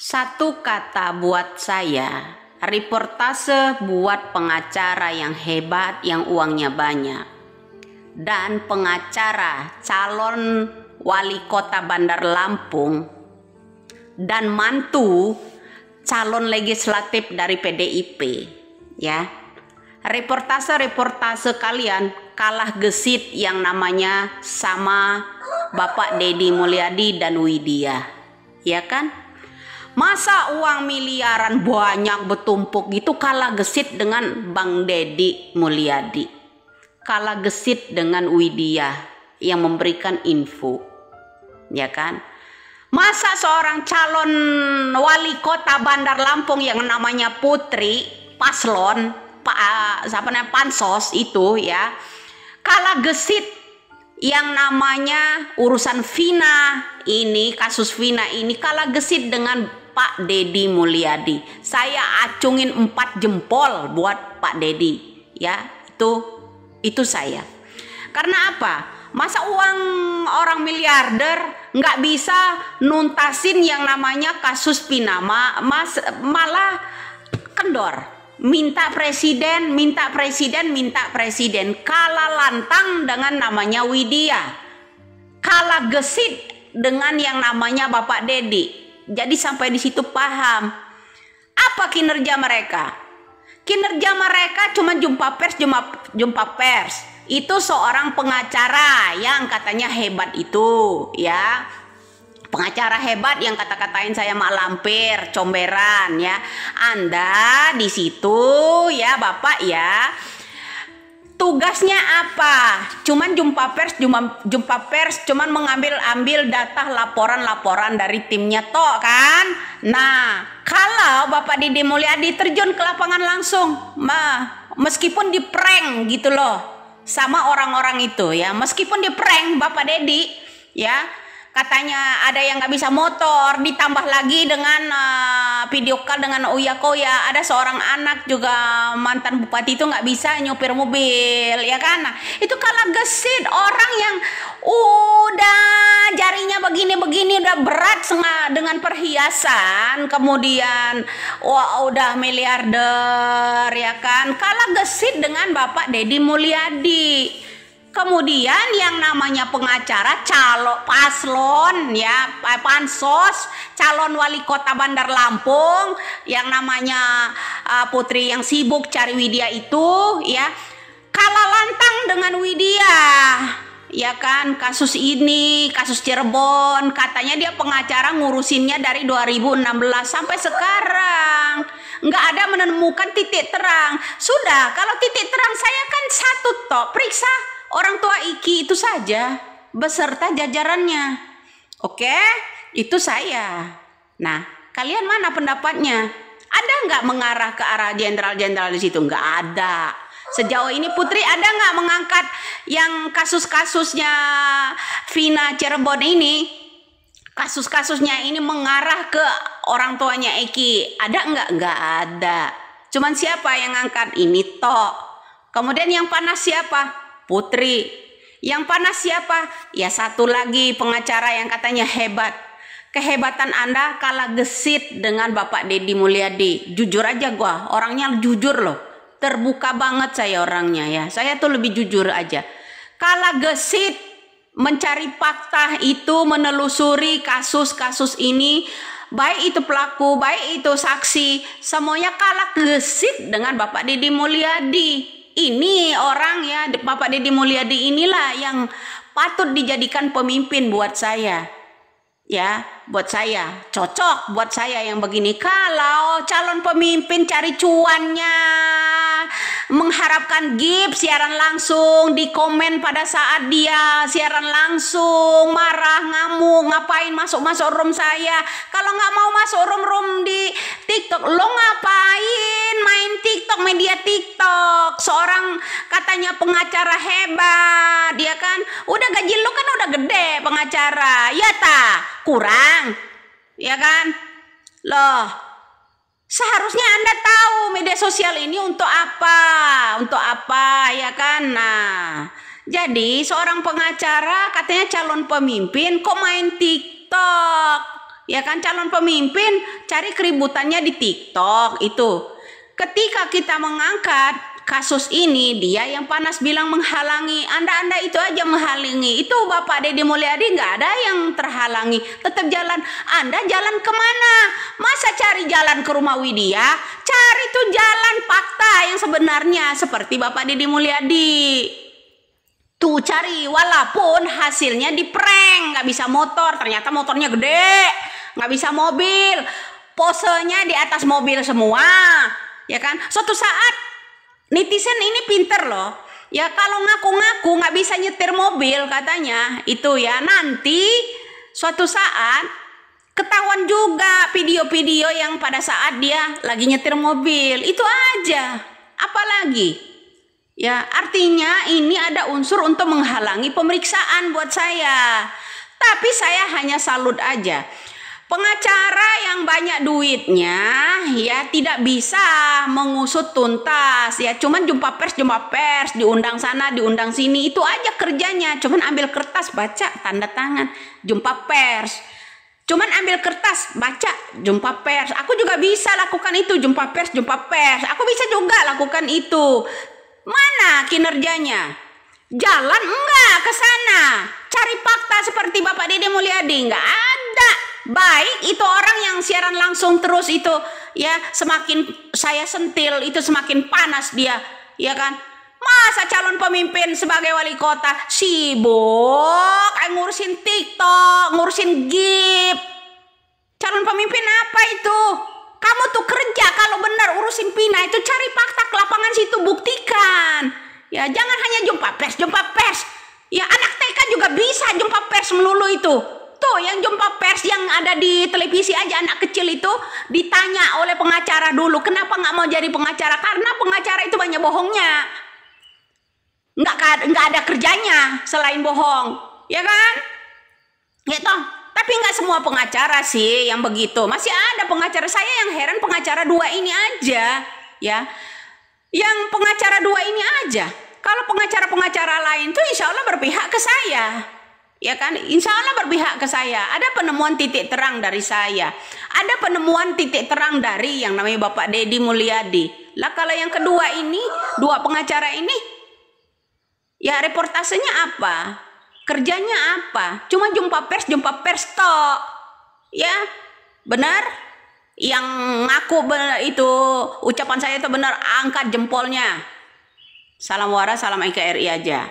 Satu kata buat saya, reportase buat pengacara yang hebat, yang uangnya banyak. Dan pengacara calon wali kota Bandar Lampung dan mantu calon legislatif dari PDIP, ya. Reportase kalian kalah gesit yang namanya sama Bapak Deddy Mulyadi dan Widya, ya kan? Masa uang miliaran banyak bertumpuk gitu kalah gesit dengan Bang Deddy Mulyadi, kalah gesit dengan Widya yang memberikan info, ya kan? Masa seorang calon wali kota Bandar Lampung yang namanya Putri Paslon Pansos itu, ya, kalah gesit yang namanya urusan Vina ini, kasus Vina ini kalah gesit dengan Pak Deddy Mulyadi. Saya acungin 4 jempol buat Pak Deddy, ya, itu saya. Karena apa? Masa uang orang miliarder nggak bisa nuntasin yang namanya kasus Vina, malah kendor. Minta presiden, kalah lantang dengan namanya Widya, kalah gesit dengan yang namanya Bapak Deddy. Jadi sampai di situ paham apa kinerja mereka. Kinerja mereka cuma jumpa pers. Itu seorang pengacara yang katanya hebat itu, ya. Pengacara hebat yang kata-katain saya mak lampir, comberan, ya. Anda di situ, ya Bapak, ya. Tugasnya apa? Cuman jumpa pers, cuman mengambil data laporan dari timnya toh, kan? Nah, kalau Bapak Deddy Mulyadi terjun ke lapangan langsung, meskipun di prank gitu loh sama orang-orang itu, ya, meskipun di prank Bapak Deddy, ya, katanya ada yang nggak bisa motor, ditambah lagi dengan video call dengan Uya Koya, ada seorang anak juga mantan bupati itu nggak bisa nyopir mobil, ya kan? Nah, itu kalah gesit orang yang udah jarinya begini udah berat dengan perhiasan, kemudian udah miliarder, ya kan? Kalah gesit dengan Bapak Deddy Mulyadi. Kemudian yang namanya pengacara calon paslon, ya, pansos calon wali kota Bandar Lampung yang namanya Putri yang sibuk cari Widya itu, ya, kalah lantang dengan Widya, ya kan? Kasus ini, kasus Cirebon, katanya dia pengacara ngurusinnya dari 2016 sampai sekarang nggak ada menemukan titik terang. Sudah, kalau titik terang saya kan satu tok, periksa orang tua Iki itu saja beserta jajarannya. Oke, itu saya. Nah, kalian mana pendapatnya? Ada nggak mengarah ke arah jenderal-jenderal di situ? Nggak ada. Sejauh ini Putri ada nggak mengangkat yang kasus-kasusnya Vina Cirebon ini? Kasus-kasusnya ini mengarah ke orang tuanya Eki. Ada nggak? Nggak ada. Cuman siapa yang ngangkat? Ini tok. Kemudian yang panas siapa? Putri. Yang panas siapa? Ya satu lagi pengacara yang katanya hebat. Kehebatan Anda kalah gesit dengan Bapak Deddy Mulyadi. Jujur aja gua, orangnya jujur loh. Terbuka banget saya orangnya, ya. Saya tuh lebih jujur aja. Kalah gesit mencari fakta itu, menelusuri kasus-kasus ini, baik itu pelaku, baik itu saksi, semuanya kalah gesit dengan Bapak Deddy Mulyadi. Ini orang, ya, Bapak Deddy Mulyadi inilah yang patut dijadikan pemimpin buat saya, ya, buat saya cocok buat saya yang begini. Kalau calon pemimpin cari cuannya, mengharapkan gift siaran langsung, di komen pada saat dia siaran langsung, marah, ngamuk, ngapain masuk room saya? Kalau nggak mau masuk room di TikTok, lo ngapain main TikTok, media TikTok? Seorang katanya pengacara hebat, ya kan? Udah gaji lo kan udah gede pengacara, ya kurang, ya kan? Loh, seharusnya Anda tahu media sosial ini untuk apa, ya kan? Nah, jadi seorang pengacara katanya calon pemimpin kok main TikTok, Ya kan, calon pemimpin cari keributannya di TikTok itu. Ketika kita mengangkat kasus ini, dia yang panas bilang menghalangi. Anda itu aja menghalangi. Itu Bapak Deddy Mulyadi nggak ada yang terhalangi. Tetap jalan. Anda jalan kemana? Masa cari jalan ke rumah Widya? Cari tuh jalan fakta yang sebenarnya seperti Bapak Deddy Mulyadi. Tuh cari, walaupun hasilnya di prank, nggak bisa motor, ternyata motornya gede, nggak bisa mobil, posenya di atas mobil semua, ya kan? Suatu saat netizen ini pinter loh, ya kalau ngaku-ngaku nggak bisa nyetir mobil katanya, itu ya nanti suatu saat ketahuan juga video-video yang pada saat dia lagi nyetir mobil, itu aja, apalagi? Ya, artinya ini ada unsur untuk menghalangi pemeriksaan buat saya. Tapi saya hanya salut aja. Pengacara yang banyak duitnya ya tidak bisa mengusut tuntas. Ya, cuman jumpa pers, diundang sana, diundang sini, itu aja kerjanya. Cuman ambil kertas, baca, tanda tangan, jumpa pers. Cuman ambil kertas, baca, jumpa pers. Aku juga bisa lakukan itu, jumpa pers. Aku bisa juga lakukan itu. Mana kinerjanya? Jalan enggak ke sana. Cari fakta seperti Bapak Deddy Mulyadi, enggak ada. Baik itu orang yang siaran langsung terus itu, ya semakin saya sentil itu semakin panas dia, ya kan? Masa calon pemimpin sebagai wali kota sibuk ngurusin TikTok, ngurusin GIF. Calon pemimpin apa itu? Kamu tuh kerja kalau benar urusin Pina itu, cari fakta ke lapangan situ, buktikan. Ya jangan hanya jumpa pers. Ya anak TK juga bisa jumpa pers melulu itu. Tuh yang jumpa pers yang ada di televisi aja, anak kecil itu ditanya oleh pengacara dulu, kenapa nggak mau jadi pengacara? Karena pengacara itu banyak bohongnya. Nggak ada kerjanya selain bohong, ya kan? Gitu. Tapi nggak semua pengacara sih yang begitu. Masih ada pengacara. Saya yang heran pengacara dua ini aja, ya. Yang pengacara dua ini aja. Kalau pengacara-pengacara lain tuh insya Allah berpihak ke saya, ya kan? Insya Allah berpihak ke saya. Ada penemuan titik terang dari saya. Ada penemuan titik terang dari yang namanya Bapak Deddy Mulyadi. Lah kalau yang kedua ini, dua pengacara ini, ya reportasenya apa? Kerjanya apa? Cuma jumpa pers tok. Ya, benar? Yang ngaku itu ucapan saya itu benar, angkat jempolnya. Salam waras, salam NKRI aja.